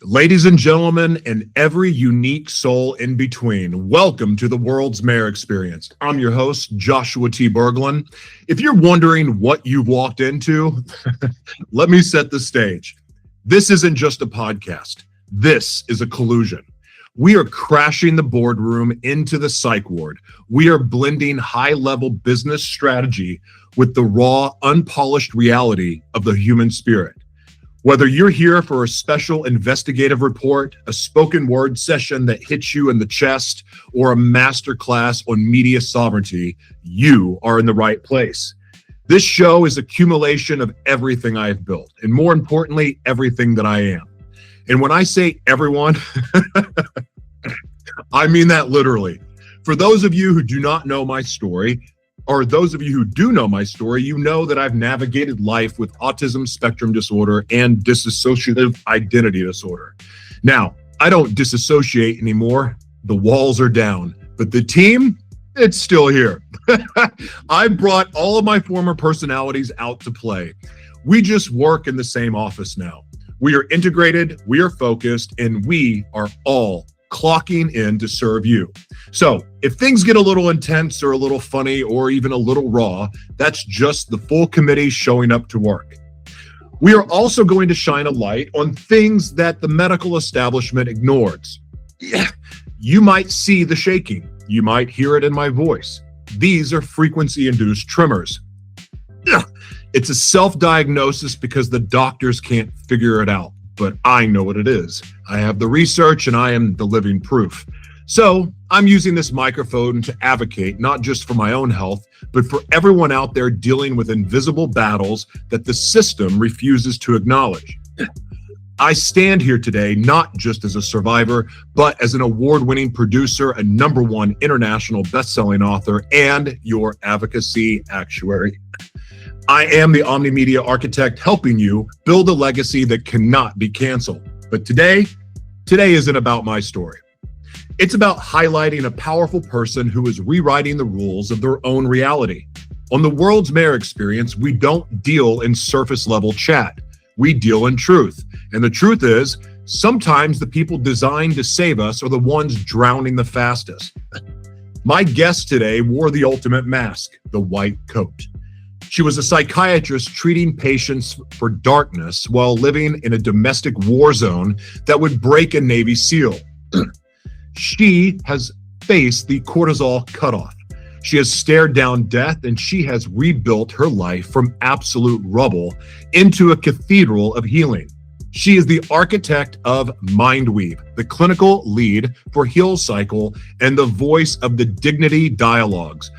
Ladies and gentlemen, and every unique soul in between, welcome to the World's Mayor Experience. I'm your host, Joshua T. Berglan. If you're wondering what you've walked into, let me set the stage. This isn't just a podcast. This is a collusion. We are crashing the boardroom into the psych ward. We are blending high-level business strategy with the raw, unpolished reality of the human spirit. Whether you're here for a special investigative report, a spoken word session that hits you in the chest, or a masterclass on media sovereignty, you are in the right place. This show is accumulation of everything I have built, and more importantly, everything that I am. And when I say everyone, I mean that literally. For those of you who do not know my story, or those of you who do know my story, you know that I've navigated life with autism spectrum disorder and dissociative identity disorder. Now, I don't disassociate anymore. The walls are down, but the team, it's still here. I brought all of my former personalities out to play. We just work in the same office now. We are integrated, we are focused, and we are all clocking in to serve you. So if things get a little intense or a little funny or even a little raw, that's just the full committee showing up to work. We are also going to shine a light on things that the medical establishment ignores. You might see the shaking. You might hear it in my voice. These are frequency-induced tremors. It's a self-diagnosis because the doctors can't figure it out, but I know what it is. I have the research and I am the living proof. So I'm using this microphone to advocate not just for my own health, but for everyone out there dealing with invisible battles that the system refuses to acknowledge. I stand here today not just as a survivor, but as an award-winning producer, a #1 international best-selling author, and your advocacy actuary. I am the omnimedia architect helping you build a legacy that cannot be canceled. But today isn't about my story. It's about highlighting a powerful person who is rewriting the rules of their own reality. On the World's Mayor Experience, we don't deal in surface level chat. We deal in truth. And the truth is, sometimes the people designed to save us are the ones drowning the fastest. My guest today wore the ultimate mask, the white coat. She was a psychiatrist treating patients for darkness while living in a domestic war zone that would break a Navy SEAL. She has faced the cortisol cutoff. She has stared down death, and she has rebuilt her life from absolute rubble into a cathedral of healing. She is the architect of MindWeave, the clinical lead for Heal Cycle, and the voice of the Dignity Dialogues.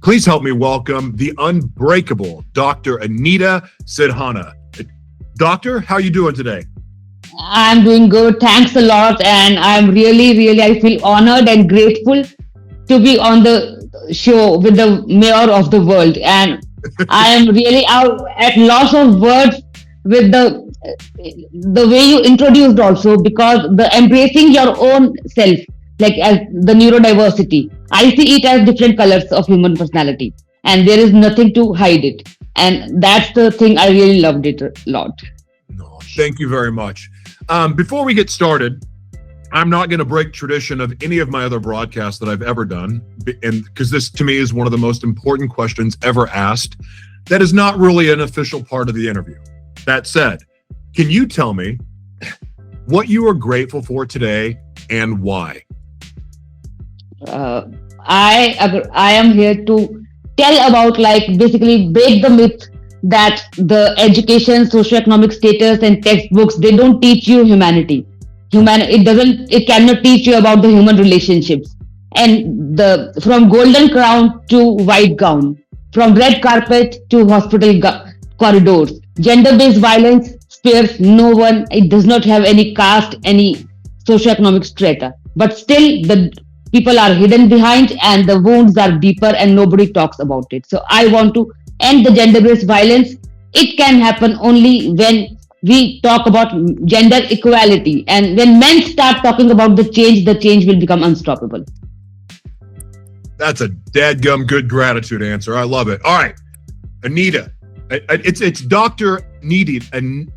Please help me welcome the unbreakable Dr. Aninda Sidhana. Doctor, how are you doing today? I'm doing good. Thanks a lot. And I'm really, I feel honored and grateful to be on the show with the mayor of the world. And I am really out at loss of words with the way you introduced also, because the embracing your own self, like as the neurodiversity. I see it as different colors of human personality, and there is nothing to hide it. And that's the thing I really loved it a lot. No, thank you very much. Before we get started, I'm not going to break tradition of any of my other broadcasts that I've ever done, and because this to me is one of the most important questions ever asked. That is not really an official part of the interview. That said, can you tell me what you are grateful for today and why? I am here to tell about, like, basically break the myth that the education, socioeconomic status, and textbooks, they don't teach you humanity. It cannot teach you about the human relationships. And from golden crown to white gown, from red carpet to hospital corridors, gender-based violence spares no one. It does not have any caste, any socioeconomic strata. But still, the people are hidden behind, and the wounds are deeper, and nobody talks about it. So I want to end the gender-based violence. It can happen only when we talk about gender equality. And when men start talking about the change will become unstoppable. That's a dadgum good gratitude answer. I love it. All right, Anita. It's Dr. Aninda.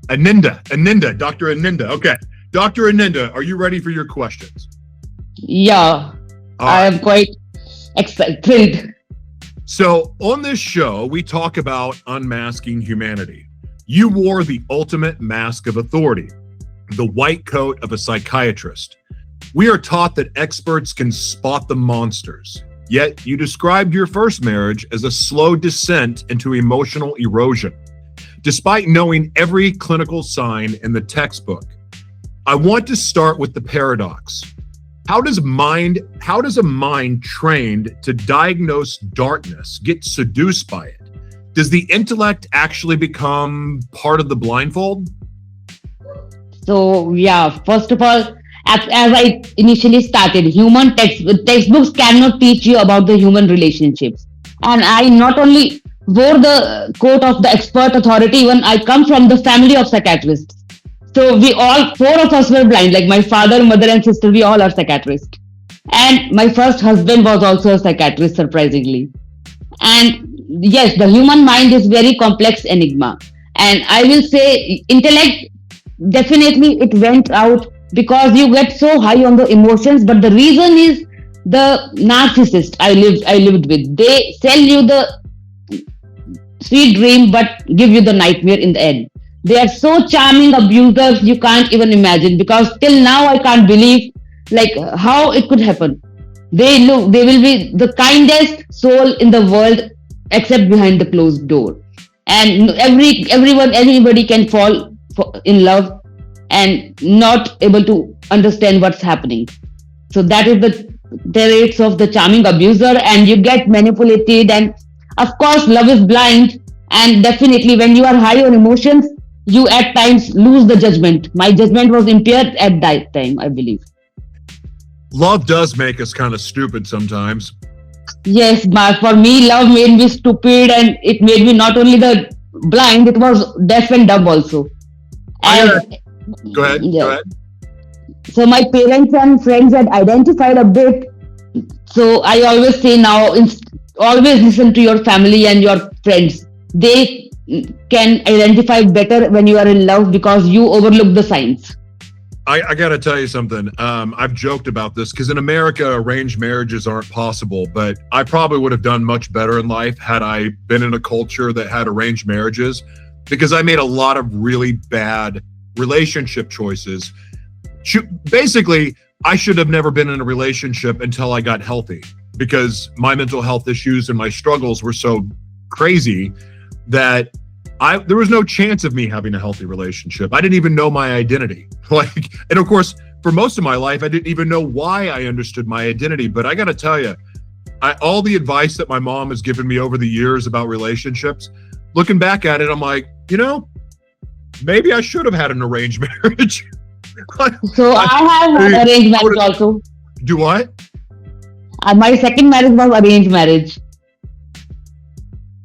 Aninda, Dr. Aninda. Okay. Dr. Aninda, are you ready for your questions? Yeah, All I right. am quite excited, thrilled. So on this show, we talk about unmasking humanity. You wore the ultimate mask of authority, the white coat of a psychiatrist. We are taught that experts can spot the monsters. Yet you described your first marriage as a slow descent into emotional erosion. Despite knowing every clinical sign in the textbook, I want to start with the paradox. How does a mind trained to diagnose darkness get seduced by it? Does the intellect actually become part of the blindfold? So yeah, first of all, as I initially started, textbooks cannot teach you about the human relationships. And I not only wore the coat of the expert authority, even I come from the family of psychiatrists. So we all, four of us were blind, like my father, mother, and sister, we all are psychiatrists. And my first husband was also a psychiatrist, surprisingly. And yes, the human mind is very complex enigma. And I will say intellect, definitely it went out because you get so high on the emotions. But the reason is the narcissist I lived with. They sell you the sweet dream but give you the nightmare in the end. They are so charming abusers you can't even imagine, because till now I can't believe like how it could happen. They will be the kindest soul in the world except behind the closed door. And anybody can in love and not able to understand what's happening. So that is the rates of the charming abuser, and you get manipulated. And of course, love is blind. And definitely, when you are high on emotions, you at times lose the judgment. My judgment was impaired at that time, I believe. Love does make us kind of stupid sometimes. Yes, but for me, love made me stupid, and it made me not only the blind, it was deaf and dumb also. And Go ahead. yeah. Go ahead. So my parents and friends had identified a bit. So I always say now, always listen to your family and your friends. They can identify better when you are in love because you overlook the signs. I got to tell you something. I've joked about this because in America, arranged marriages aren't possible, but I probably would have done much better in life had I been in a culture that had arranged marriages, because I made a lot of really bad relationship choices. Basically, I should have never been in a relationship until I got healthy, because my mental health issues and my struggles were so crazy that there was no chance of me having a healthy relationship. I didn't even know my identity. And of course, for most of my life, I didn't even know why I understood my identity. But I got to tell you, all the advice that my mom has given me over the years about relationships, looking back at it, I'm like, maybe I should have had an arranged marriage. So I have an arranged marriage also. Do what? My second marriage was arranged marriage.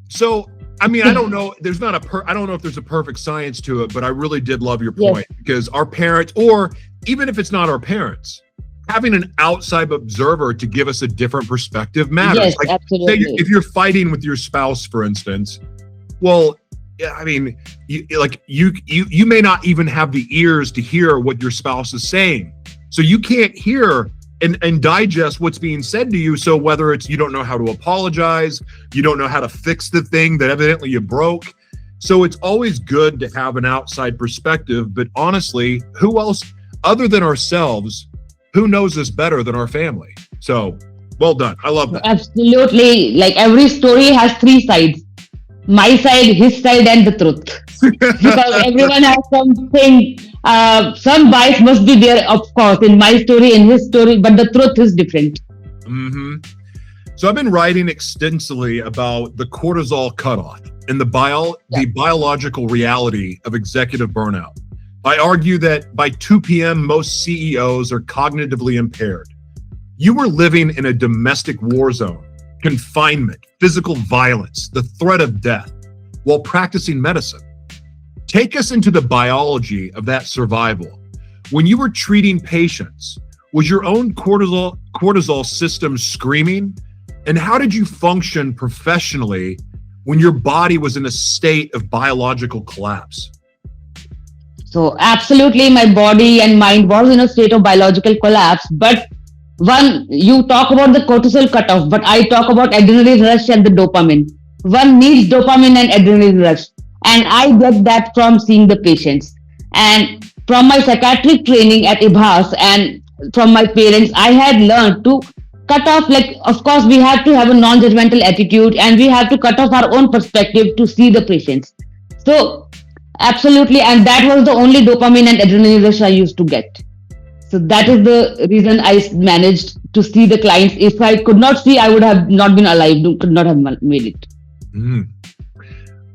So, I mean, I don't know. I don't know if there's a perfect science to it, but I really did love your point, because our parents, or even if it's not our parents, having an outside observer to give us a different perspective matters. Yes, absolutely. Say if you're fighting with your spouse, for instance, well, I mean, you may not even have the ears to hear what your spouse is saying, so you can't hear and digest what's being said to you. So whether it's you don't know how to apologize, you don't know how to fix the thing that evidently you broke. So it's always good to have an outside perspective. But honestly, who else other than ourselves, who knows us better than our family? So well done. I love that. Absolutely. Like every story has three sides. My side, his side, and the truth. Because everyone has something, some bias must be there, of course, in my story, in his story, but the truth is different. Mm-hmm. So I've been writing extensively about the cortisol cutoff and the biological reality of executive burnout. I argue that by 2 p.m., most CEOs are cognitively impaired. You were living in a domestic war zone, confinement, physical violence, the threat of death, while practicing medicine. Take us into the biology of that survival. When you were treating patients, was your own cortisol system screaming? And how did you function professionally when your body was in a state of biological collapse? So absolutely, my body and mind was in a state of biological collapse. But one, you talk about the cortisol cutoff, but I talk about adrenaline rush and the dopamine. One needs dopamine and adrenaline rush, and I get that from seeing the patients and from my psychiatric training at Awaaz and from my parents. I had learned to cut off. Like, of course, we have to have a non-judgmental attitude, and we have to cut off our own perspective to see the patients. So absolutely, and that was the only dopamine and adrenaline rush I used to get. So that is the reason I managed to see the clients. If I could not see, I would have not been alive, could not have made it. Mm.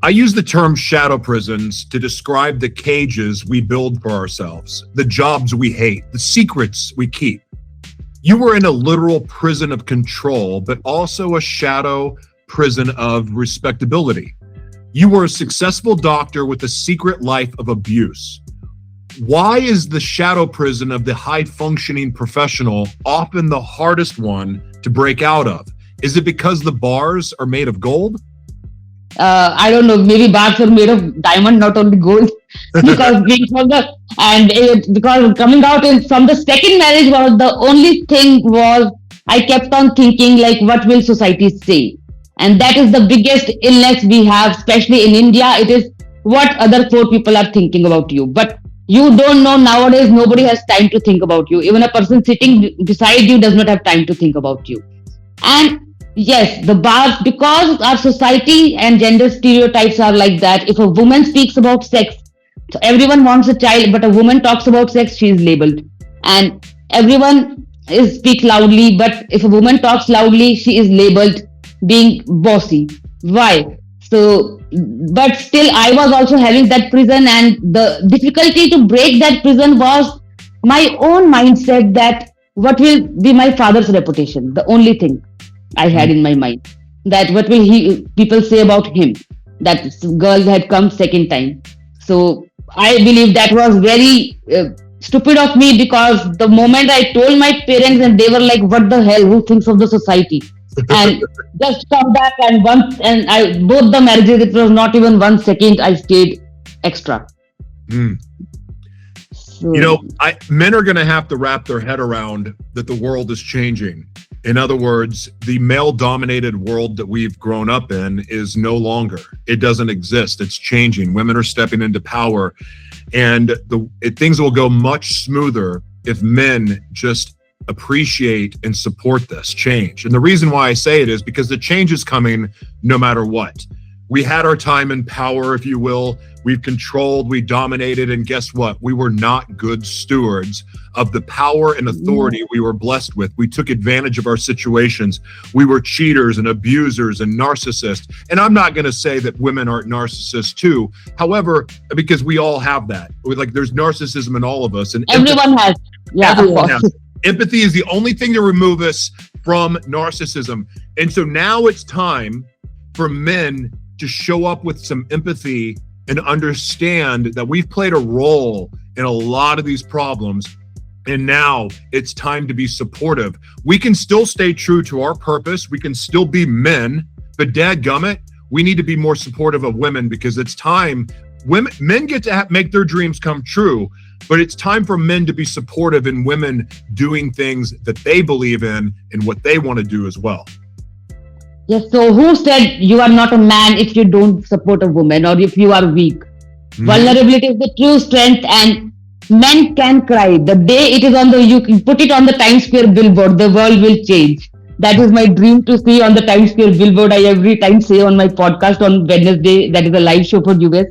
I use the term shadow prisons to describe the cages we build for ourselves, the jobs we hate, the secrets we keep. You were in a literal prison of control, but also a shadow prison of respectability. You were a successful doctor with a secret life of abuse. Why is the shadow prison of the high-functioning professional often the hardest one to break out of? Is it because the bars are made of gold? I don't know, maybe bars are made of diamond, not only gold. Because being from the because coming out from the second marriage was the only thing was I kept on thinking like, what will society say? And that is the biggest illness we have, especially in India. It is what other four people are thinking about you. But you don't know, nowadays nobody has time to think about you. Even a person sitting beside you does not have time to think about you. And yes, the bars, because our society and gender stereotypes are like that. If a woman speaks about sex, so everyone wants a child, but a woman talks about sex, she is labeled. And everyone speaks loudly, but if a woman talks loudly, she is labeled being bossy. Why? So, but still, I was also having that prison, and the difficulty to break that prison was my own mindset that what will be my father's reputation? The only thing I had in my mind, that what will people say about him? That girl had come second time. So I believe that was very stupid of me, because the moment I told my parents, and they were like, "What the hell? Who thinks of the society?" And just come back, and once, and I both the marriages, it was not even 1 second I stayed extra. Mm. So, Men are going to have to wrap their head around that the world is changing. In other words, the male-dominated world that we've grown up in is no longer. It doesn't exist. It's changing. Women are stepping into power, and things will go much smoother if men just appreciate and support this change. And the reason why I say it is because the change is coming no matter what. We had our time in power, if you will. We've controlled, we dominated, and guess what? We were not good stewards of the power and authority we were blessed with. We took advantage of our situations. We were cheaters and abusers and narcissists. And I'm not going to say that women aren't narcissists too. However, because we all have that. There's narcissism in all of us. And everyone has. Yeah, everyone has. Empathy is the only thing to remove us from narcissism. And so now it's time for men to show up with some empathy and understand that we've played a role in a lot of these problems. And now it's time to be supportive. We can still stay true to our purpose. We can still be men, but dadgummit, we need to be more supportive of women, because it's time. Men get to make their dreams come true, but it's time for men to be supportive in women doing things that they believe in and what they want to do as well. Yes, so who said you are not a man if you don't support a woman, or if you are weak? Vulnerability is the true strength, and men can cry. The day it is you can put it on the Times Square billboard, the world will change. That is my dream, to see on the Times Square billboard. I every time say on my podcast on Wednesday, that is a live show for you guys,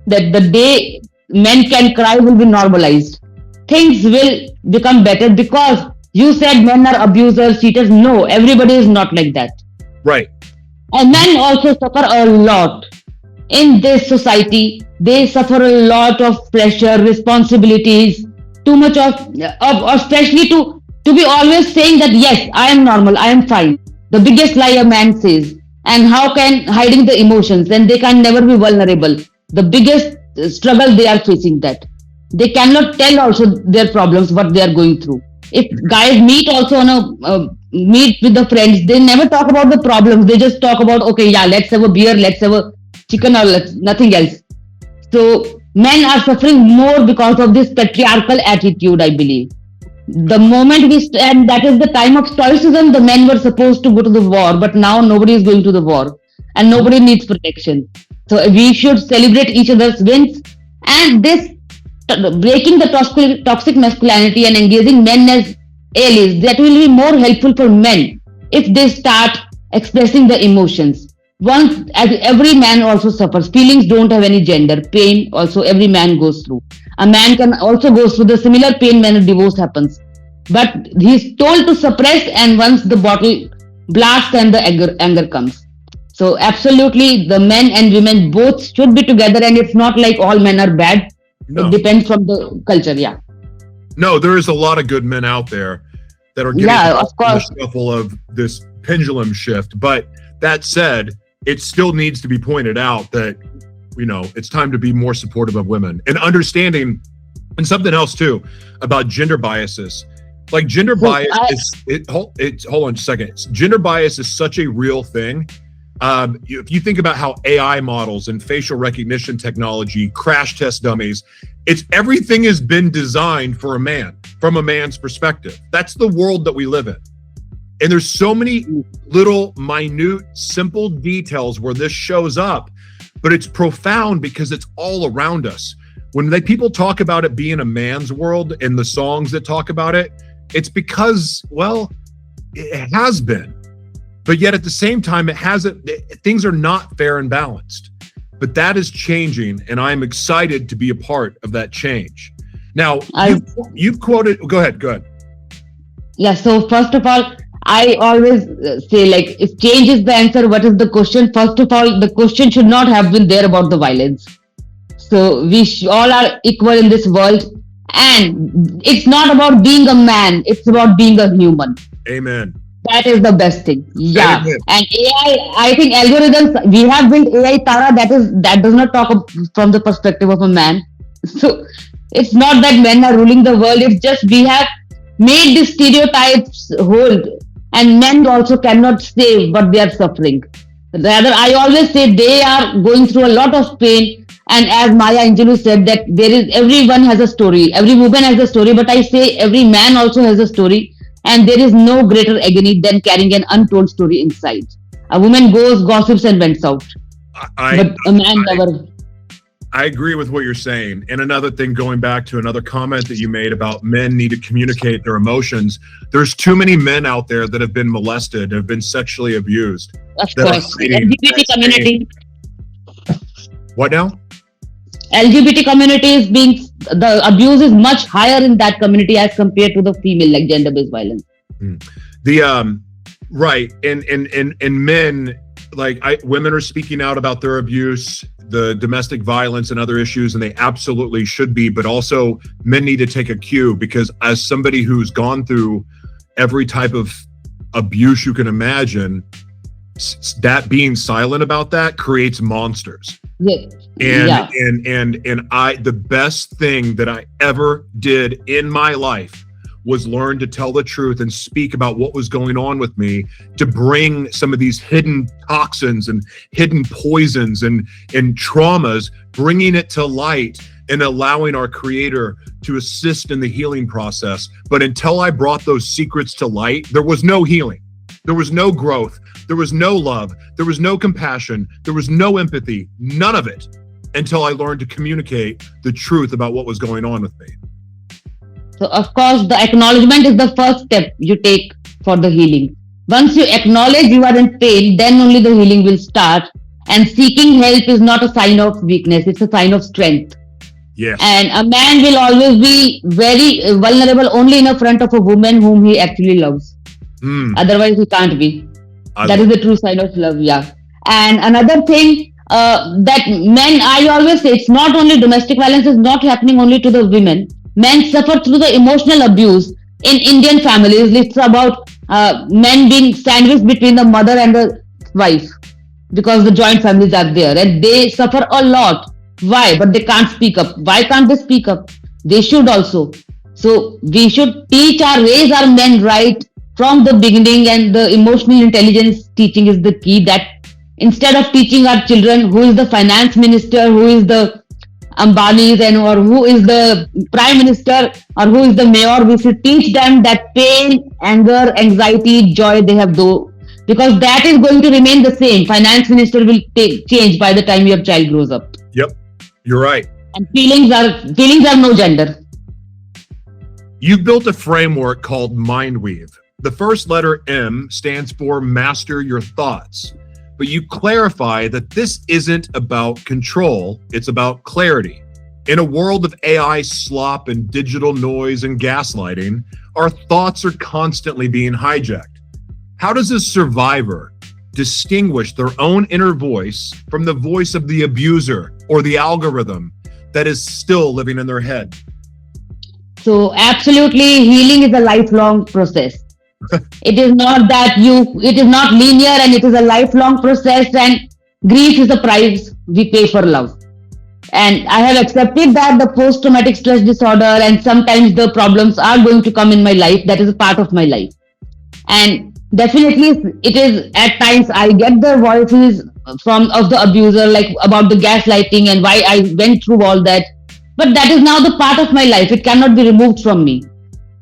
that the day men can cry will be normalized. Things will become better, because you said men are abusers, cheaters. No, everybody is not like that. Right. And men also suffer a lot in this society. They suffer a lot of pressure, responsibilities, too much of especially to be always saying that, yes, I am normal, I am fine. The biggest lie a man says. And how can hiding the emotions, and they can never be vulnerable. The biggest struggle they are facing, that they cannot tell also their problems, what they are going through. If guys meet also on meet with the friends, they never talk about the problems. They just talk about, okay, yeah, let's have a beer, let's have a chicken, or nothing else. So Men are suffering more because of this patriarchal attitude, I believe. The moment we stand, that is the time of stoicism, the men were supposed to go to the war, but now nobody is going to the war and nobody needs protection. So we should celebrate each other's wins, and this breaking the toxic masculinity and engaging men as allies, that will be more helpful for men if they start expressing the emotions. Once, as every man also suffers, feelings don't have any gender. Pain also every man goes through. A man can also go through the similar pain when a divorce happens, but he's told to suppress, and once the bottle blasts and the anger comes. So absolutely, the men and women both should be together, and it's not like all men are bad. It No, depends from the culture. Yeah, no, there is a lot of good men out there that are getting yeah, of lost in the course. shuffle of this pendulum shift. But that said, it still needs to be pointed out that, it's time to be more supportive of women and understanding, and something else too about gender biases. Like gender So bias hold on a second. Gender bias is such a real thing. If you think about how AI models and facial recognition technology, crash test dummies, everything has been designed for a man, from a man's perspective. That's the world that we live in. And there's so many little, minute, simple details where this shows up, but it's profound because it's all around us. When people talk about it being a man's world and the songs that talk about it, it's because, well, it has been. But yet at the same time, it hasn't. Things are not fair and balanced. But that is changing, and I'm excited to be a part of that change. Now, I you've quoted. Go ahead. Yeah, so first of all, I always say, like, if change is the answer, what is the question? First of all, the question should not have been there about the violence. So we all are equal in this world, and it's not about being a man, it's about being a human. Amen. That is the best thing. Yeah. Amen. And AI, I think algorithms, we have built AI Tara that does not talk from the perspective of a man. So it's not that men are ruling the world, it's just we have made the stereotypes hold, and men also cannot say what they are suffering. Rather, I always say they are going through a lot of pain. And as Maya Angelou said, that everyone has a story, every woman has a story, but I say every man also has a story. And there is no greater agony than carrying an untold story inside. A woman goes, gossips, and vents out. But a man never. I agree with what you're saying. And another thing, going back to another comment that you made about men need to communicate their emotions. There's too many men out there that have been molested, have been sexually abused. Of course. LGBT community. What now? LGBT community is the abuse is much higher in that community as compared to the female, like gender-based violence. Right. And men, women are speaking out about their abuse, the domestic violence and other issues, and they absolutely should be, but also men need to take a cue, because as somebody who's gone through every type of abuse you can imagine, that being silent about that creates monsters. Yeah. And the best thing that I ever did in my life was learn to tell the truth and speak about what was going on with me, to bring some of these hidden toxins and hidden poisons and traumas, bringing it to light and allowing our Creator to assist in the healing process. But until I brought those secrets to light, there was no healing. There was no growth. There was no love. There was no compassion. There was no empathy. None of it, until I learned to communicate the truth about what was going on with me. So, of course, the acknowledgement is the first step you take for the healing. Once you acknowledge you are in pain, then only the healing will start. And seeking help is not a sign of weakness, it's a sign of strength. Yes. And a man will always be very vulnerable only in the front of a woman whom he actually loves. Otherwise, he can't be. That is the true sign of love, yeah. And another thing that men, I always say, it's not only domestic violence is not happening only to the women. Men suffer through the emotional abuse in Indian families. It's about men being sandwiched between the mother and the wife, because the joint families are there and they suffer a lot. Why? But they can't speak up. Why can't they speak up? They should also. So we should raise our men right from the beginning, and the emotional intelligence teaching is the key. That instead of teaching our children who is the finance minister, who is the Ambani's and or who is the prime minister or who is the mayor, we should teach them that pain, anger, anxiety, joy they have though, because that is going to remain the same. Finance minister will change by the time your child grows up. Yep, you're right. And feelings are no gender. You've built a framework called Mindweave. The first letter M stands for master your thoughts. But you clarify that this isn't about control, it's about clarity. In a world of AI slop and digital noise and gaslighting, our thoughts are constantly being hijacked. How does a survivor distinguish their own inner voice from the voice of the abuser or the algorithm that is still living in their head? So absolutely, healing is a lifelong process. It is not it is not linear, and it is a lifelong process, and grief is the price we pay for love. And I have accepted that the post-traumatic stress disorder and sometimes the problems are going to come in my life. That is a part of my life. And definitely it is at times I get the voices of the abuser, like about the gaslighting and why I went through all that. But that is now the part of my life. It cannot be removed from me.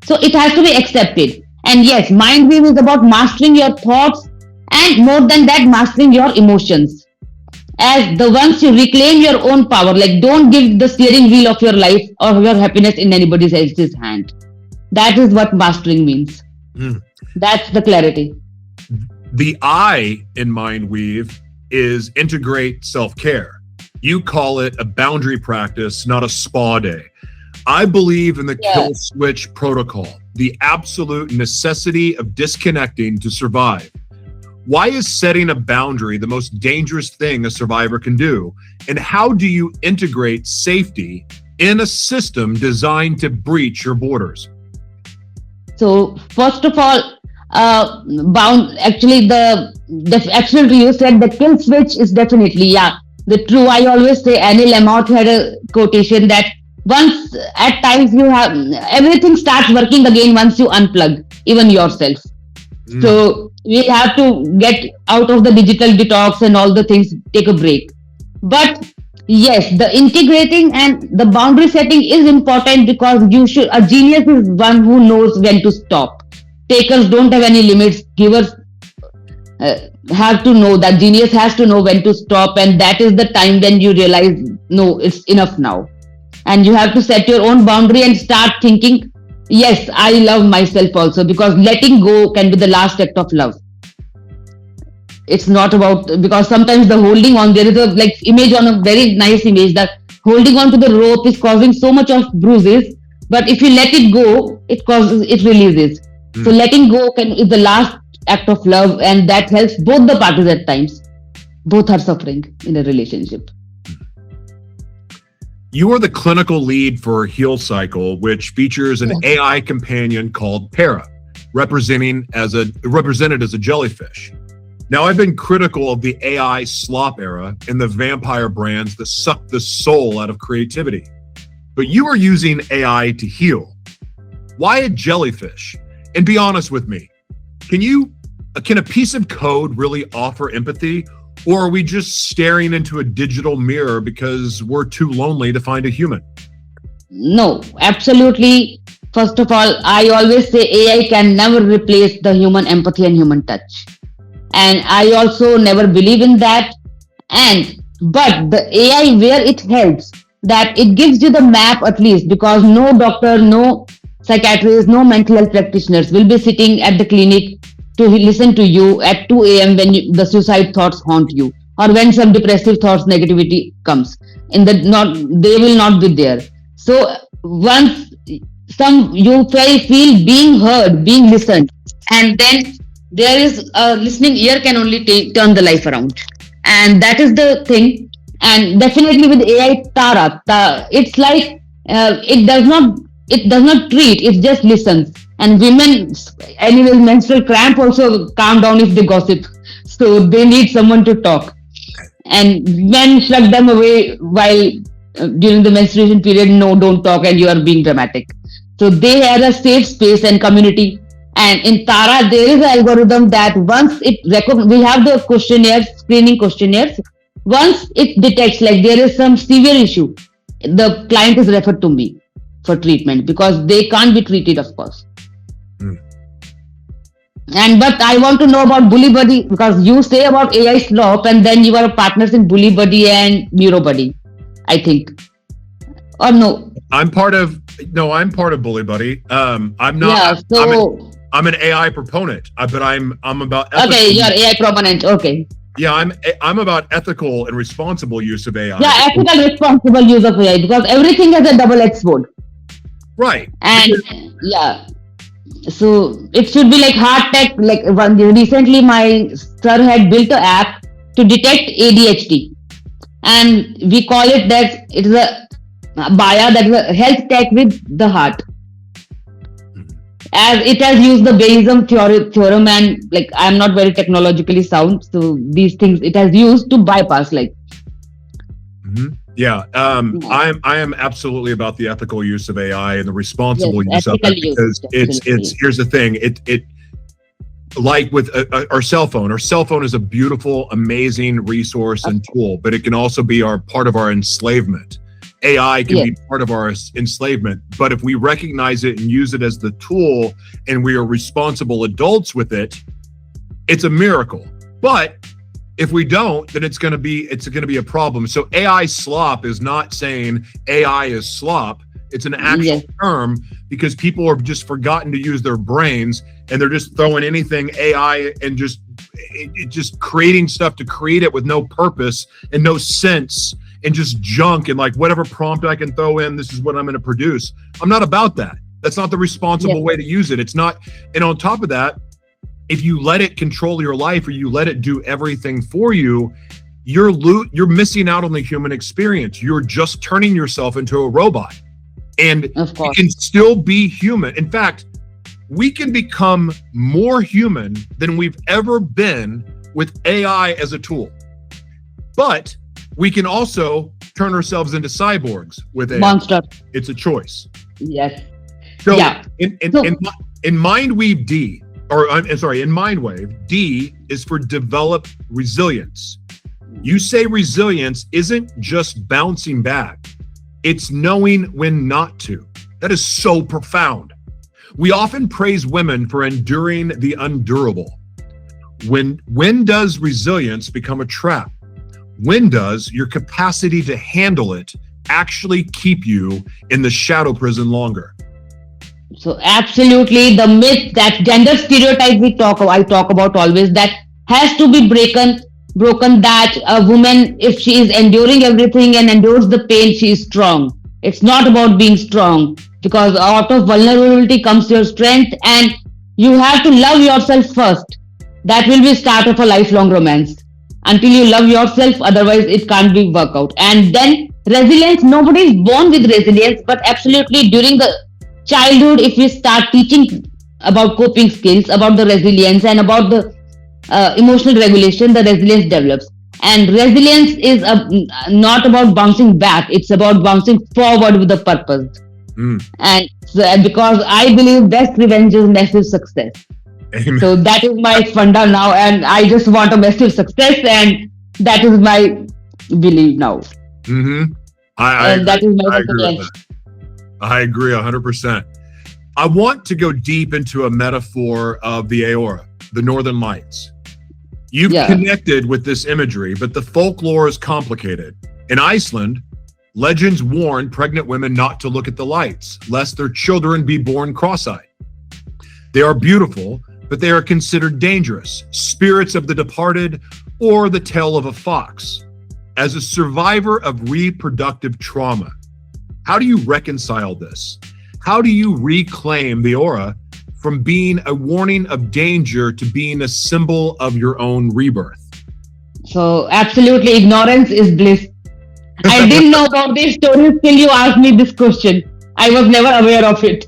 So it has to be accepted. And yes, Mindweave is about mastering your thoughts and more than that, mastering your emotions. As the once you reclaim your own power, like don't give the steering wheel of your life or your happiness in anybody else's hand. That is what mastering means. That's the clarity. The I in Mindweave is integrate self-care. You call it a boundary practice, not a spa day. I believe in the kill switch protocol, the absolute necessity of disconnecting to survive. Why is setting a boundary the most dangerous thing a survivor can do? And how do you integrate safety in a system designed to breach your borders? So first of all, absolutely you said the kill switch is definitely, the true. I always say Annie Lamott had a quotation that once at times you have everything starts working again once you unplug even yourself. So we have to get out of the digital detox and all the things, take a break. But yes, the integrating and the boundary setting is important because a genius is one who knows when to stop. Takers don't have any limits. Givers have to know that genius has to know when to stop, and that is the time when you realize, no, it's enough now. And you have to set your own boundary and start thinking, yes, I love myself also, because letting go can be the last act of love. It's not about, because sometimes the holding on, there is a image on a very nice image that holding on to the rope is causing so much of bruises, but if you let it go, it releases. So letting go is the last act of love, and that helps both the parties at times. Both are suffering in a relationship. You are the clinical lead for Heal Cycle, which features an AI companion called Para, represented as a jellyfish. Now, I've been critical of the AI slop era and the vampire brands that suck the soul out of creativity. But you are using AI to heal. Why a jellyfish? And be honest with me, can a piece of code really offer empathy? Or are we just staring into a digital mirror because we're too lonely to find a human? No, absolutely. First of all, I always say AI can never replace the human empathy and human touch. And I also never believe in that. But the AI, where it helps, that it gives you the map at least, because no doctor, no psychiatrist, no mental health practitioners will be sitting at the clinic to listen to you at 2 a.m. when the suicide thoughts haunt you, or when some depressive thoughts, negativity comes. They will not be there. So once you feel being heard, being listened, and then there is a listening ear can only turn the life around, and that is the thing. And definitely with AI, Tara, it's like it does not treat; it just listens. And women, anyway, menstrual cramp also calm down if they gossip. So they need someone to talk. And men shrug them away while during the menstruation period, no, don't talk and you are being dramatic. So they have a safe space and community. And in Tara, there is an algorithm that once we have the screening questionnaires. Once it detects there is some severe issue, the client is referred to me for treatment, because they can't be treated, of course. Mm. But I want to know about Bully Buddy, because you say about AI slop, and then you are partners in Bully Buddy and NeuroBuddy, I think. Or no? I'm part of Bully Buddy. I'm not. Yeah. So I'm an AI proponent, but I'm about ethical. Okay, you're AI proponent. Okay. Yeah, I'm about ethical and responsible use of AI. Yeah, ethical, responsible use of AI, because everything has a double-edged sword. Right. And yeah, so it should be like hard tech. Like recently, my sir had built an app to detect ADHD, and we call it that it is a Baya, that is a health tech with the heart. As it has used the Bayesian theorem, and like I'm not very technologically sound, so these things it has used to bypass like. Mm-hmm. Yeah, I am absolutely about the ethical use of AI and the responsible use of it, because it's here's the thing, it like with our cell phone. Our cell phone is a beautiful, amazing resource and tool, but it can also be part of our enslavement. AI can be part of our enslavement, but if we recognize it and use it as the tool, and we are responsible adults with it, it's a miracle. But if we don't, then it's going to be a problem. So AI slop is not saying AI is slop. It's an actual term, because people have just forgotten to use their brains, and they're just throwing anything AI and just creating stuff to create it with no purpose and no sense, and just junk, and like whatever prompt I can throw in, this is what I'm going to produce. I'm not about that. That's not the responsible way to use it. It's not. And on top of that, if you let it control your life, or you let it do everything for you, you're missing out on the human experience. You're just turning yourself into a robot. And you can still be human. In fact, we can become more human than we've ever been with AI as a tool. But we can also turn ourselves into cyborgs with AI. Monster. It's a choice. Yes. So in Mindweave D, in Mindwave, D is for develop resilience. You say resilience isn't just bouncing back. It's knowing when not to. That is so profound. We often praise women for enduring the undurable. When does resilience become a trap? When does your capacity to handle it actually keep you in the shadow prison longer? So absolutely, the myth, that gender stereotype I talk about always, that has to be broken, that a woman, if she is enduring everything and endures the pain, she is strong. It's not about being strong, because out of vulnerability comes your strength, and you have to love yourself first. That will be start of a lifelong romance. Until you love yourself, otherwise it can't be work out. And then resilience, nobody is born with resilience, but absolutely during the childhood, if we start teaching about coping skills, about the resilience, and about the emotional regulation, the resilience develops. And resilience is not about bouncing back, it's about bouncing forward with a purpose. And because I believe best revenge is massive success. Amen. So that is my funda now, and I just want a massive success, and that is my belief now. Mm-hmm. That is my opinion. I agree 100%. I want to go deep into a metaphor of the aura, the Northern Lights. You've connected with this imagery, but the folklore is complicated. In Iceland, legends warn pregnant women not to look at the lights, lest their children be born cross-eyed. They are beautiful, but they are considered dangerous, spirits of the departed, or the tail of a fox. As a survivor of reproductive trauma, how do you reconcile this? How do you reclaim the aura from being a warning of danger to being a symbol of your own rebirth? So absolutely, ignorance is bliss. I didn't know about these stories till you asked me this question. I was never aware of it.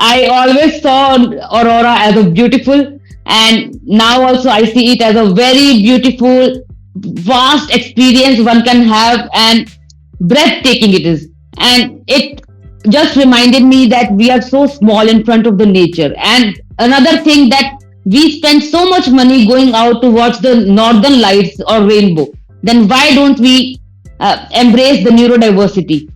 I always saw Aurora as a beautiful, and now also I see it as a very beautiful, vast experience one can have, and breathtaking it is. And it just reminded me that we are so small in front of the nature. And another thing, that we spend so much money going out to watch the northern lights or rainbow. Then why don't we embrace the neurodiversity?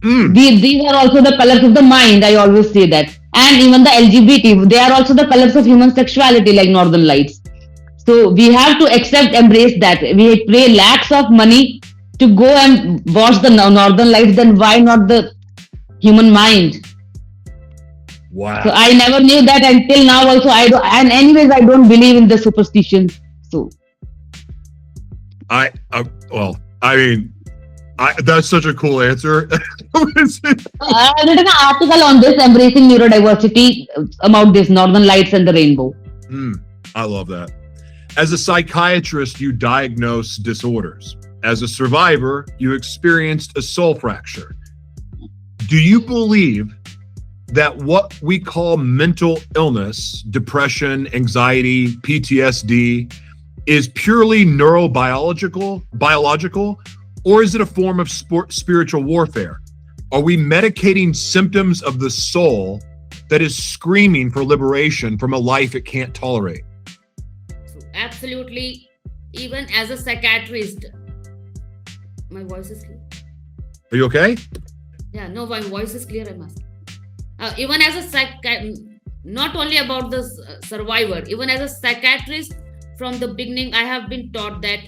These are also the colors of the mind. I always say that. And even the LGBT, they are also the colors of human sexuality, like northern lights. So we have to accept, embrace that. We pay lakhs of money to go and watch the northern lights. Then why not the human mind? So Wow. I never knew that until now. Also, I do, and anyways, I don't believe in the superstitions. So Well, I mean, that's such a cool answer. I written an article on this, embracing neurodiversity, about this northern lights and the rainbow. I love that. As a psychiatrist, you diagnose disorders. As a survivor, you experienced a soul fracture. Do you believe that what we call mental illness, depression, anxiety, PTSD, is purely biological, or is it a form of spiritual warfare? Are we medicating symptoms of the soul that is screaming for liberation from a life it can't tolerate? So absolutely, even as a psychiatrist, my voice is clear. Are you okay? Yeah, no, my voice is clear, I must. Even as a not only about the survivor, even as a psychiatrist, from the beginning, I have been taught that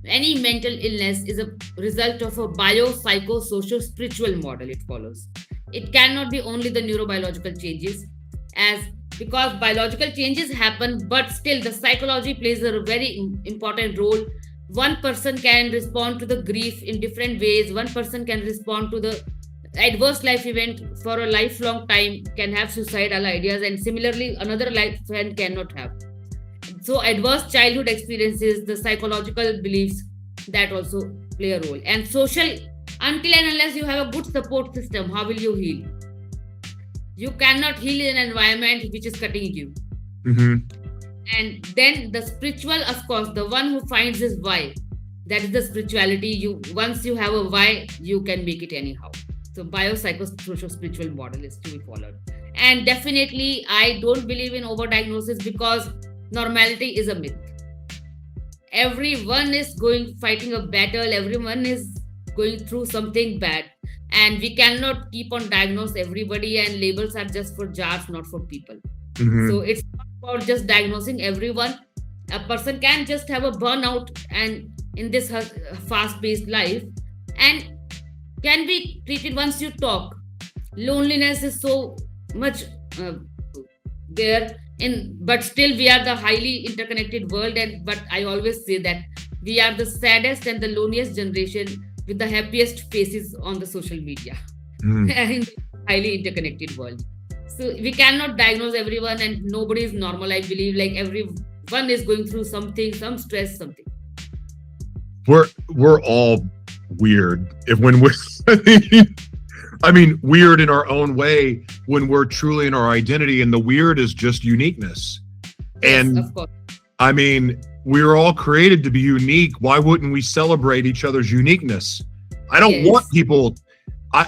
any mental illness is a result of a biopsychosocial spiritual model it follows. It cannot be only the neurobiological changes, as because biological changes happen, but still the psychology plays a very important role. One person can respond to the grief in different ways. One person can respond to the adverse life event for a lifelong time, can have suicidal ideas, and similarly another life event cannot have. So adverse childhood experiences, the psychological beliefs, that also play a role. And social, until and unless you have a good support system, how will you heal? You cannot heal in an environment which is cutting you. And then the spiritual, of course, the one who finds his why, that is the spirituality. Once you have a why, you can make it anyhow. So biopsychosocial spiritual model is to be followed. And definitely, I don't believe in overdiagnosis, because normality is a myth. Everyone is fighting a battle. Everyone is going through something bad, and we cannot keep on diagnose everybody. And labels are just for jars, not for people. So it's not about just diagnosing everyone. A person can just have a burnout, and in this fast-paced life, and can be treated once you talk. Loneliness is so much there but still we are the highly interconnected world. But I always say that we are the saddest and the loneliest generation with the happiest faces on the social media in the highly interconnected world. So we cannot diagnose everyone, and nobody is normal. I believe like everyone is going through something, some stress, something. We're all weird weird in our own way when we're truly in our identity, and the weird is just uniqueness. And yes, of course. I mean, we're all created to be unique. Why wouldn't we celebrate each other's uniqueness? I don't want people.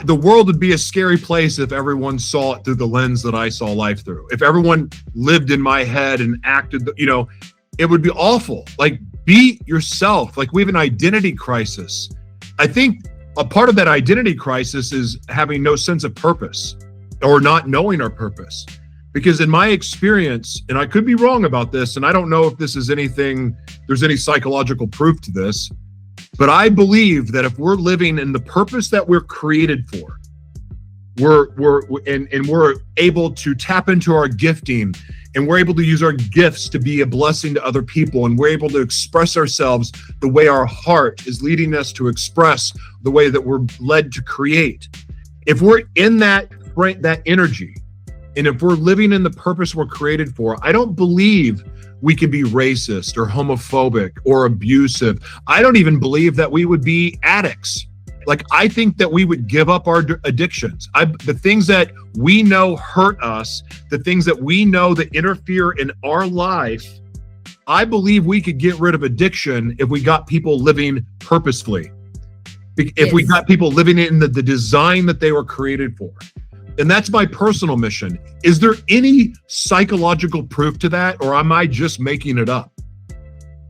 The world would be a scary place if everyone saw it through the lens that I saw life through. If everyone lived in my head and acted, it would be awful. Like, be yourself. Like, we have an identity crisis. I think a part of that identity crisis is having no sense of purpose, or not knowing our purpose. Because in my experience, and I could be wrong about this, and I don't know if this is there's any psychological proof to this, but I believe that if we're living in the purpose that we're created for, we're able to tap into our gifting, and we're able to use our gifts to be a blessing to other people, and we're able to express ourselves the way our heart is leading us to express, the way that we're led to create. If we're in that energy, and if we're living in the purpose we're created for, I don't believe we can be racist or homophobic or abusive. I don't even believe that we would be addicts. Like, I think that we would give up our addictions. The things that we know hurt us, the things that we know that interfere in our life, I believe we could get rid of addiction if we got people living purposefully. If we got people living in the design that they were created for. And that's my personal mission. Is there any psychological proof to that, or am I just making it up?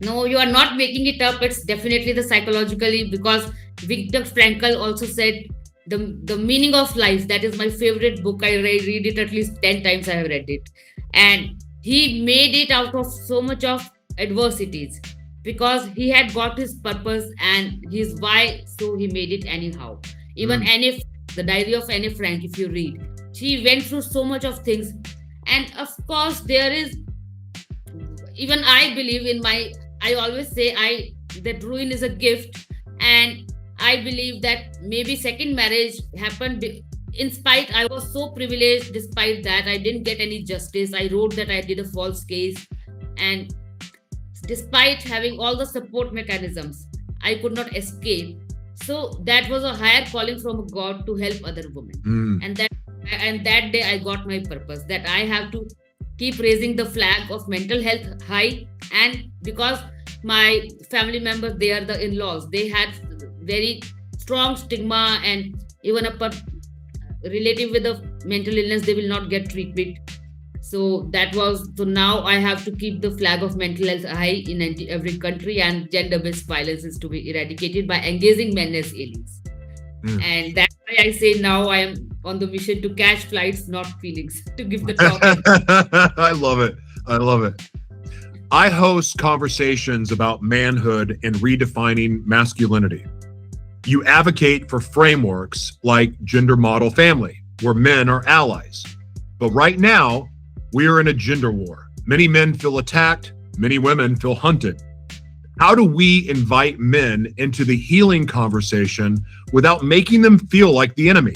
No, you are not making it up. It's definitely the psychologically, because Viktor Frankl also said the meaning of life. That is my favorite book. I read it at least 10 times. I have read it. And he made it out of so much of adversities, because he had got his purpose and his why, so he made it anyhow. Even Anne, the diary of Anne Frank, if you read, she went through so much of things. And of course there is, even I believe in my, I always say I that ruin is a gift. And I believe that maybe second marriage happened in spite, I was so privileged. Despite that, I didn't get any justice. I wrote that I did a false case, and despite having all the support mechanisms, I could not escape. So that was a higher calling from God to help other women. And that day I got my purpose, that I have to keep raising the flag of mental health high. And because my family members, they are the in-laws, they had very strong stigma, and even a relative with a mental illness, they will not get treatment. So that was, so now I have to keep the flag of mental health high in every country, and gender-based violence is to be eradicated by engaging men as aliens. And that's why I say now I am on the mission to catch flights, not feelings, to give the talk. I love it. I love it. I host conversations about manhood and redefining masculinity. You advocate for frameworks like gender model family, where men are allies. But right now, we are in a gender war. Many men feel attacked, many women feel hunted. How do we invite men into the healing conversation without making them feel like the enemy?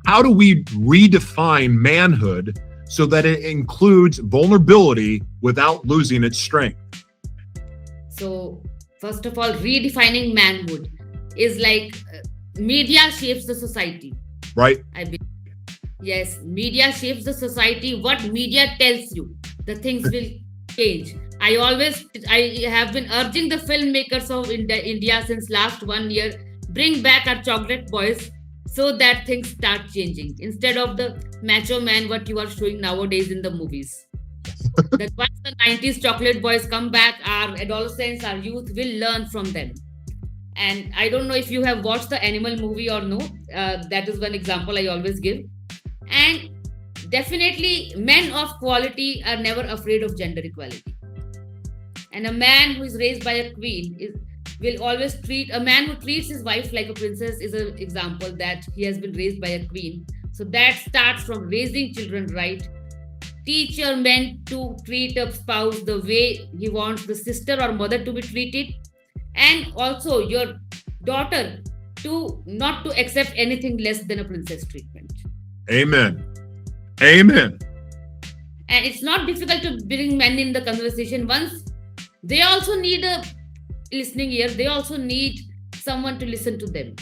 How do we redefine manhood so that it includes vulnerability without losing its strength? So, first of all, redefining manhood is like media shapes the society. Right. I believe. Yes, media shapes the society. What media tells you, the things will change. I have been urging the filmmakers of India since last 1 year, bring back our chocolate boys so that things start changing. Instead of the macho man, what you are showing nowadays in the movies. That once the 90s chocolate boys come back, our adolescents, our youth will learn from them. And I don't know if you have watched the Animal movie or no. That is one example I always give. And definitely, men of quality are never afraid of gender equality. And a man who is raised by a queen will always treat, a man who treats his wife like a princess is an example that he has been raised by a queen. So that starts from raising children right. Teach your men to treat a spouse the way he wants the sister or mother to be treated. And also your daughter to not to accept anything less than a princess treatment. Amen. Amen. And it's not difficult to bring men in the conversation. Once they also need a listening ear, they also need someone to listen to them.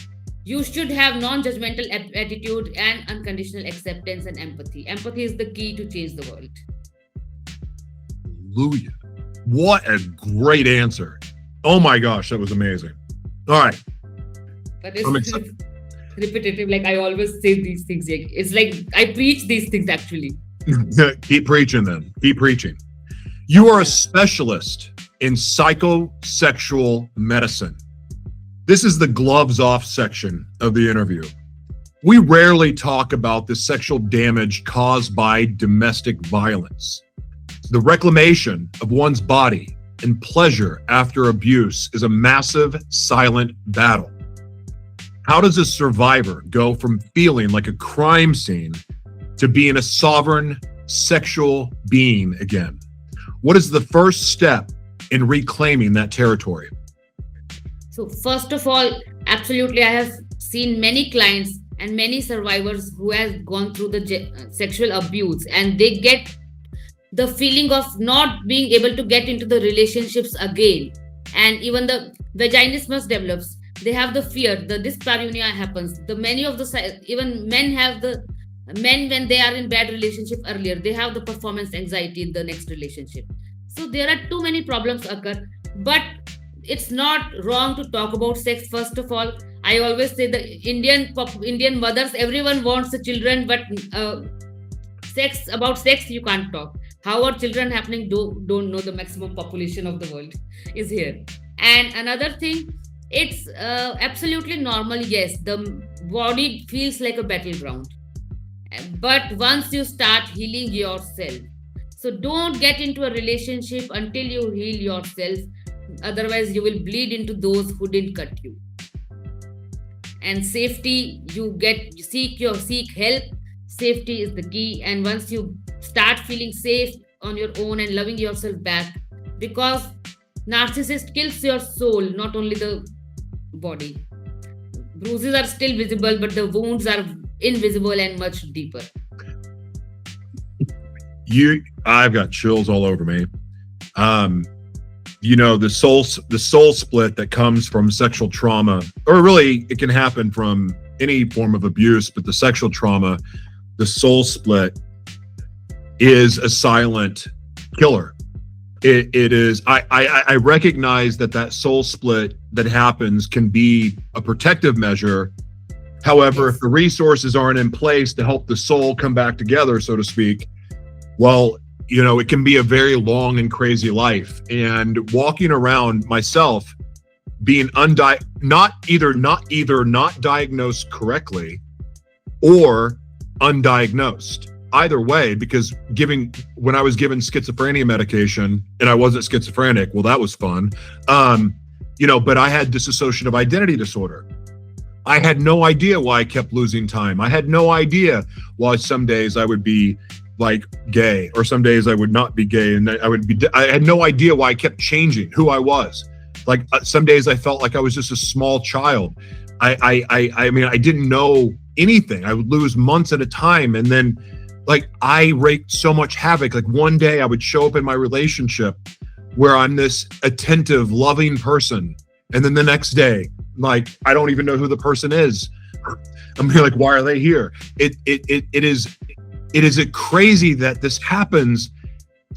You should have non-judgmental attitude and unconditional acceptance and empathy. Empathy is the key to change the world. Hallelujah. What a great answer. Oh my gosh, that was amazing. All right. But it's repetitive. Like I always say these things. It's like I preach these things actually. Keep preaching then. Keep preaching. You are a specialist in psychosexual medicine. This is the gloves off section of the interview. We rarely talk about the sexual damage caused by domestic violence. The reclamation of one's body and pleasure after abuse is a massive, silent battle. How does a survivor go from feeling like a crime scene to being a sovereign sexual being again? What is the first step in reclaiming that territory? So first of all, absolutely, I have seen many clients and many survivors who have gone through the sexual abuse, and they get the feeling of not being able to get into the relationships again. And even the vaginismus develops. They have the fear, the dyspareunia happens. Many of the, even men have the, men when they are in bad relationship earlier, they have the performance anxiety in the next relationship. So there are too many problems occur, but it's not wrong to talk about sex. First of all, I always say the Indian mothers, everyone wants the children, but about sex you can't talk. How are children happening? Don't know. The maximum population of the world is here. And another thing, it's absolutely normal. Yes, the body feels like a battleground. But once you start healing yourself, so don't get into a relationship until you heal yourself. Otherwise, you will bleed into those who didn't cut you. And safety, you seek help. Safety is the key. And once you start feeling safe on your own and loving yourself back, because narcissist kills your soul, not only the body. Bruises are still visible, but the wounds are invisible and much deeper. I've got chills all over me. The soul split that comes from sexual trauma, or really it can happen from any form of abuse, but the sexual trauma, the soul split is a silent killer. It is. I recognize that soul split that happens can be a protective measure. However, if the resources aren't in place to help the soul come back together, so to speak, well, it can be a very long and crazy life. And walking around myself being not diagnosed correctly or undiagnosed. Either way, because when I was given schizophrenia medication and I wasn't schizophrenic, well, that was fun. But I had dissociative identity disorder. I had no idea why I kept losing time. I had no idea why some days I would be like gay or some days I would not be gay. And I had no idea why I kept changing who I was. Like some days I felt like I was just a small child. I didn't know anything. I would lose months at a time. And then I wreaked so much havoc. Like one day I would show up in my relationship where I'm this attentive, loving person. And then the next day, I don't even know who the person is. I'm like, why are they here? It is crazy that this happens.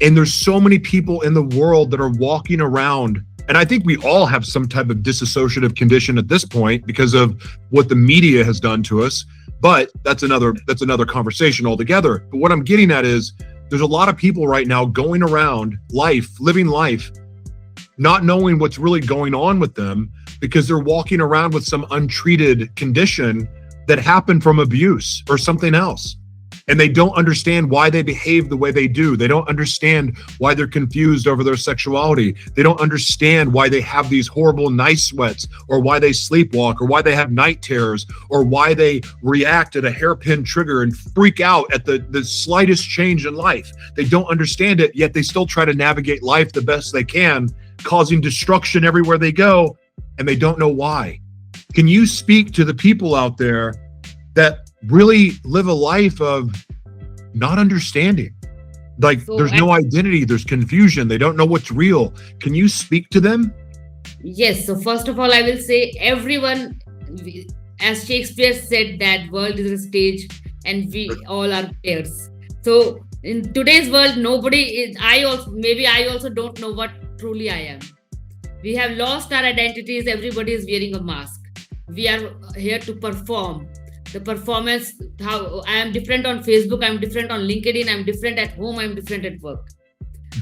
And there's so many people in the world that are walking around. And I think we all have some type of dissociative condition at this point because of what the media has done to us. But that's another conversation altogether. But what I'm getting at is there's a lot of people right now going around living life, not knowing what's really going on with them because they're walking around with some untreated condition that happened from abuse or something else. And they don't understand why they behave the way they do. They don't understand why they're confused over their sexuality. They don't understand why they have these horrible night sweats, or why they sleepwalk, or why they have night terrors, or why they react at a hairpin trigger and freak out at the slightest change in life. They don't understand it, yet they still try to navigate life the best they can, causing destruction everywhere they go, and they don't know why. Can you speak to the people out there that really live a life of not understanding? There's no identity, there's confusion, they don't know what's real. Can you speak to them? Yes. So first of all, I will say everyone, as Shakespeare said, that world is a stage and we all are players. So in today's world, I also don't know what truly I am. We have lost our identities. Everybody is wearing a mask. We are here to perform. The performance, how I am different on Facebook, I'm different on LinkedIn, I'm different at home, I'm different at work.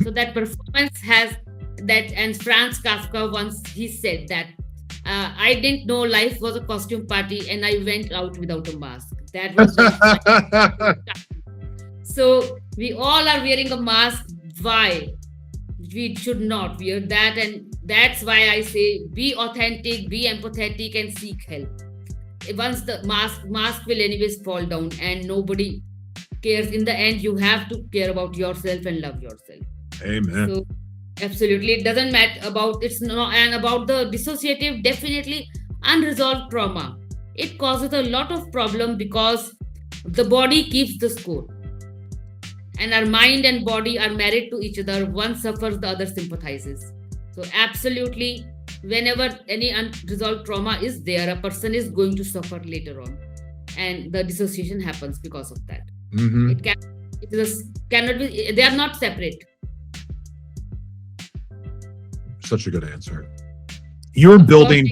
So that performance has that, and Franz Kafka once he said that I didn't know life was a costume party and I went out without a mask. That was so we all are wearing a mask. Why? We should not wear that, and that's why I say be authentic, be empathetic, and seek help. Once the mask will anyways fall down and nobody cares. In the end, you have to care about yourself and love yourself. Amen. So absolutely, it doesn't matter about about the dissociative, definitely unresolved trauma. It causes a lot of problem because the body keeps the score, and our mind and body are married to each other. One suffers, the other sympathizes. So absolutely, whenever any unresolved trauma is there, a person is going to suffer later on, and the dissociation happens because of that. Mm-hmm. Cannot be. They are not separate. Such a good answer. You're building.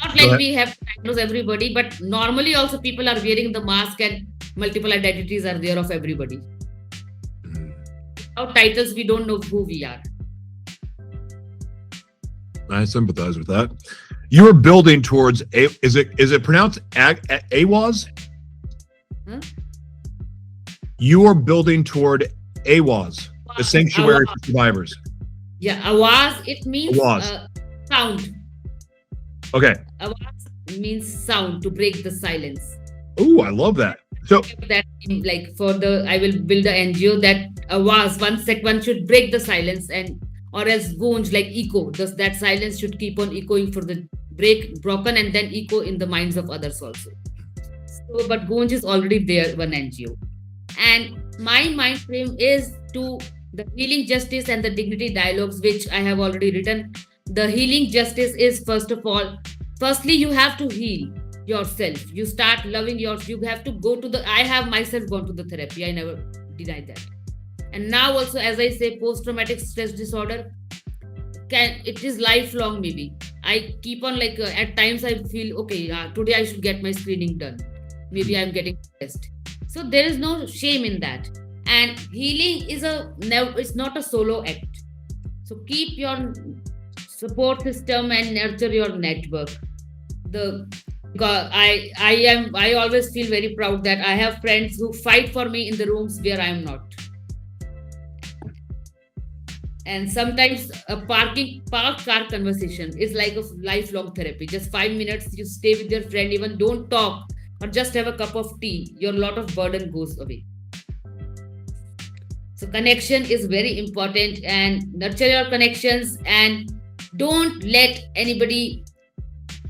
Not like we have to diagnose everybody, but normally also people are wearing the mask and multiple identities are there of everybody. Without titles, we don't know who we are. I sympathize with that. You're building towards is it pronounced Awaaz? Huh? You are building toward Awaaz, the sanctuary for survivors. Yeah, Awaaz, it means Awaaz. Sound. Okay. Awaaz means sound, to break the silence. Oh, I love that. So That like I will build an NGO that Awaaz, one should break the silence, and or else Gunj, like echo. Thus that silence should keep on echoing for the broken and then echo in the minds of others also. So, but Gunj is already there, one NGO. And my mind frame is to the healing justice and the dignity dialogues, which I have already written. The healing justice is, firstly, you have to heal yourself. You start loving yourself. You have to go to I have myself gone to the therapy. I never denied that. And now also, as I say, post-traumatic stress disorder, it is lifelong maybe. I keep on at times I feel, okay, today I should get my screening done. Maybe I'm getting stressed. So there is no shame in that. And healing it's not a solo act. So keep your support system and nurture your network. I always feel very proud that I have friends who fight for me in the rooms where I am not. And sometimes a parked car conversation is like a lifelong therapy. Just 5 minutes, you stay with your friend, even don't talk or just have a cup of tea. Your lot of burden goes away. So connection is very important, and nurture your connections, and don't let anybody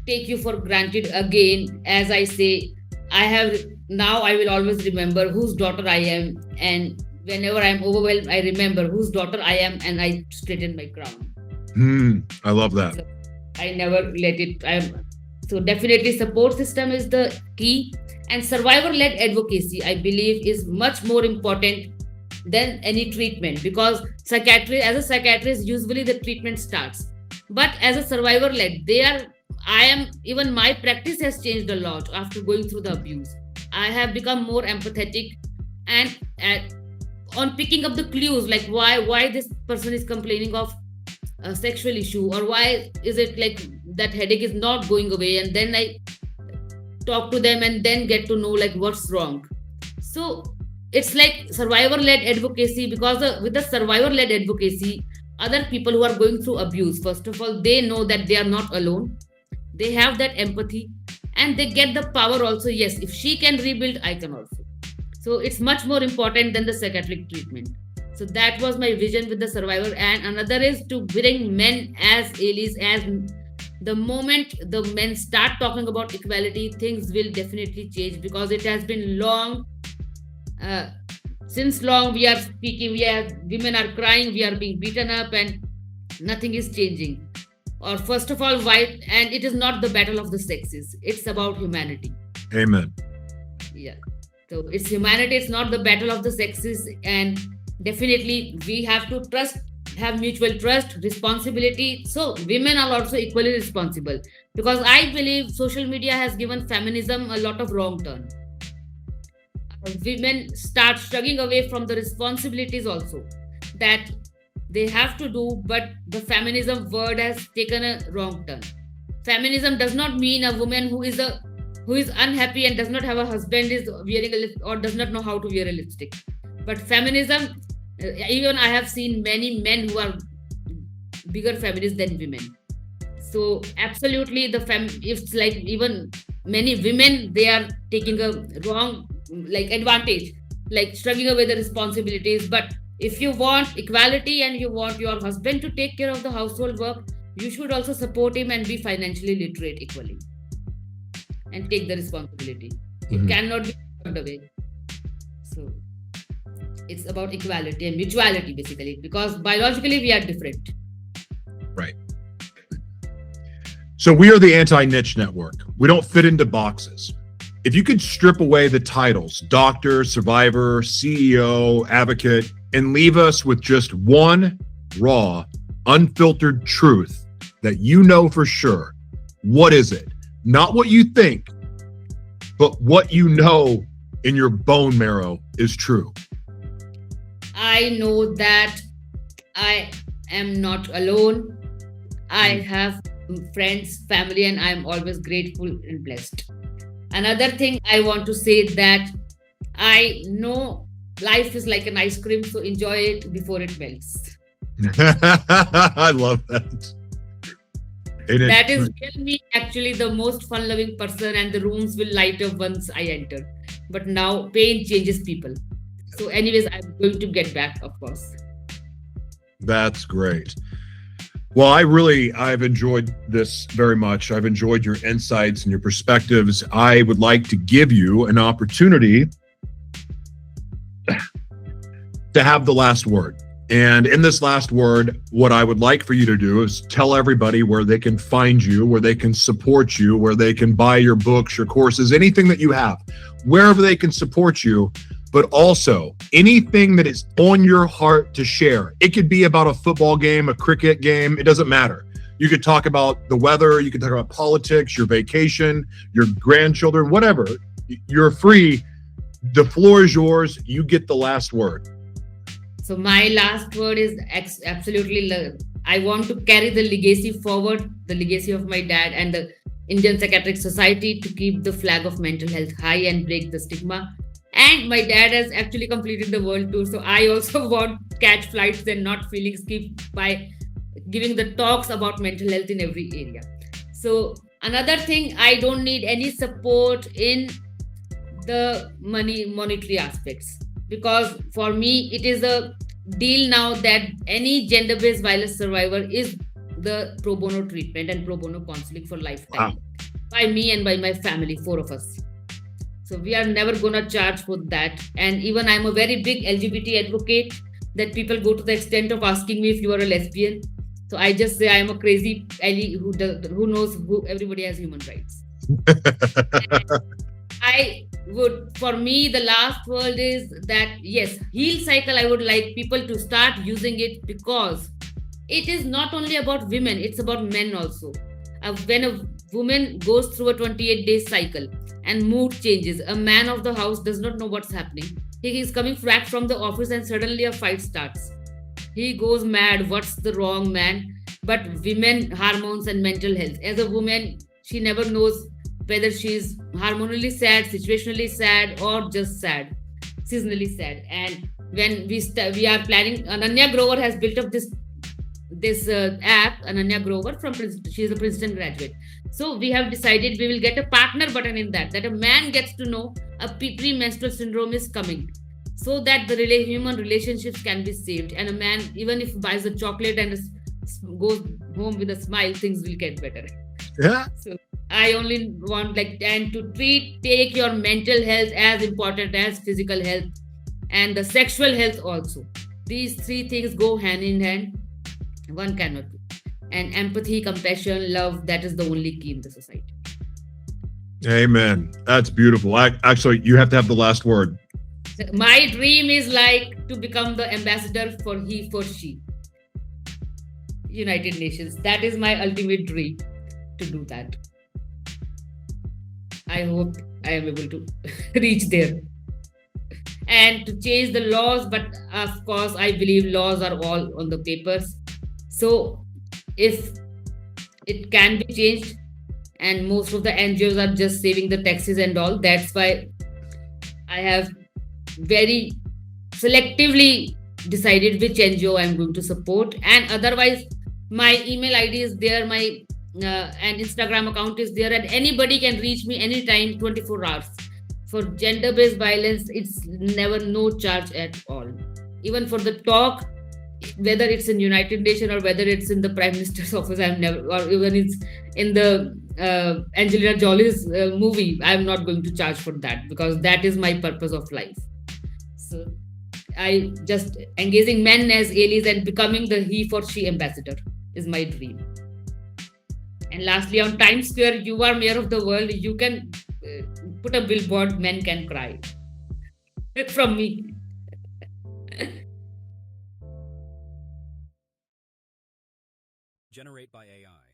take you for granted again. As I say, I will always remember whose daughter I am, and whenever I'm overwhelmed, I remember whose daughter I am, and I straighten my crown. I love that. So I never let it. So definitely support system is the key, and survivor-led advocacy, I believe, is much more important than any treatment, because as a psychiatrist, usually the treatment starts. But as a survivor-led, even my practice has changed a lot after going through the abuse. I have become more empathetic and on picking up the clues, like why this person is complaining of a sexual issue, or why is it like that headache is not going away, and then I talk to them and then get to know like what's wrong. So it's like survivor-led advocacy, because with the survivor-led advocacy, other people who are going through abuse, first of all, they know that they are not alone. They have that empathy, and they get the power also. Yes, if she can rebuild, I can also. So it's much more important than the psychiatric treatment. So that was my vision with the survivor. And another is to bring men as allies. As the moment the men start talking about equality, things will definitely change, because it has been long. Since long we are speaking, women are crying, we are being beaten up, and nothing is changing. Or first of all, why? And it is not the battle of the sexes. It's about humanity. Amen. Yeah. So it's humanity. It's not the battle of the sexes. And definitely we have to have mutual trust, responsibility. So women are also equally responsible, because I believe social media has given feminism a lot of wrong turn. Women start struggling away from the responsibilities also that they have to do, but the feminism word has taken a wrong turn. Feminism does not mean a woman who is unhappy and does not have a husband is wearing a lipstick or does not know how to wear a lipstick. But feminism, even I have seen many men who are bigger feminists than women. So absolutely, it's like even many women, they are taking a wrong advantage, like struggling away the responsibilities. But if you want equality and you want your husband to take care of the household work, you should also support him and be financially literate equally and take the responsibility. It cannot be turned away. So it's about equality and mutuality, basically, because biologically we are different. Right. So we are the Anti-Niche Network. We don't fit into boxes. If you could strip away the titles, doctor, survivor, CEO, advocate, and leave us with just one raw, unfiltered truth that you know for sure, what is it? Not what you think, but what you know in your bone marrow is true. I know that I am not alone. I have friends, family, and I'm always grateful and blessed. Another thing I want to say that I know life is like an ice cream, so enjoy it before it melts. I love that. That is real me, actually the most fun-loving person, and the rooms will light up once I enter. But now pain changes people. So, anyways, I'm going to get back, of course. That's great. Well, I've enjoyed this very much. I've enjoyed your insights and your perspectives. I would like to give you an opportunity to have the last word. And in this last word, what I would like for you to do is tell everybody where they can find you, where they can support you, where they can buy your books, your courses, anything that you have, wherever they can support you, but also anything that is on your heart to share. It could be about a football game, a cricket game, it doesn't matter. You could talk about the weather, you could talk about politics, your vacation, your grandchildren, whatever. You're free. The floor is yours. You get the last word. So my last word is absolutely, I want to carry the legacy forward, the legacy of my dad and the Indian Psychiatric Society, to keep the flag of mental health high and break the stigma. And my dad has actually completed the world tour. So I also want to catch flights and not feeling skipped by giving the talks about mental health in every area. So another thing, I don't need any support in the monetary aspects, because for me it is a deal now that any gender-based violence survivor is the pro bono treatment and pro bono counseling for lifetime. Wow. By me and by my family, 4 of us. So we are never gonna charge for that. And even I'm a very big LGBT advocate, that people go to the extent of asking me if you are a lesbian. So I just say I am a crazy Ellie who knows everybody has human rights. For me, the last word is that, yes, heal cycle, I would like people to start using it, because it is not only about women, it's about men also. When a woman goes through a 28-day cycle and mood changes, a man of the house does not know what's happening. He is coming back from the office and suddenly a fight starts. He goes mad. What's the wrong, man? But women, hormones and mental health. As a woman, she never knows whether she's hormonally sad, situationally sad, or just sad, seasonally sad. And when we are planning, Ananya Grover has built up this app. Ananya Grover from Princeton, she is a Princeton graduate. So we have decided we will get a partner button in that a man gets to know a premenstrual syndrome is coming, so that the human relationships can be saved. And a man, even if buys a chocolate and goes home with a smile, things will get better. Yeah. So I only want and to take your mental health as important as physical health and the sexual health also. These 3 things go hand in hand. One cannot do. And empathy, compassion, love, that is the only key in the society. Amen. That's beautiful. Actually, you have to have the last word. My dream is to become the ambassador for he, for she. United Nations. That is my ultimate dream, to do that. I hope I am able to reach there. And to change the laws, but of course, I believe laws are all on the papers. So if it can be changed, and most of the NGOs are just saving the taxes and all, that's why I have very selectively decided which NGO I'm going to support. And otherwise, my email ID is there, my and Instagram account is there, and anybody can reach me anytime, 24 hours. For gender-based violence, it's never no charge at all. Even for the talk, whether it's in United Nations or whether it's in the Prime Minister's office, I'm never, or even it's in the Angelina Jolie's movie, I'm not going to charge for that, because that is my purpose of life. So I just engaging men as allies and becoming the he for she ambassador is my dream. And lastly, on Times Square, you are mayor of the world. You can put a billboard, men can cry. From me. Generate by AI.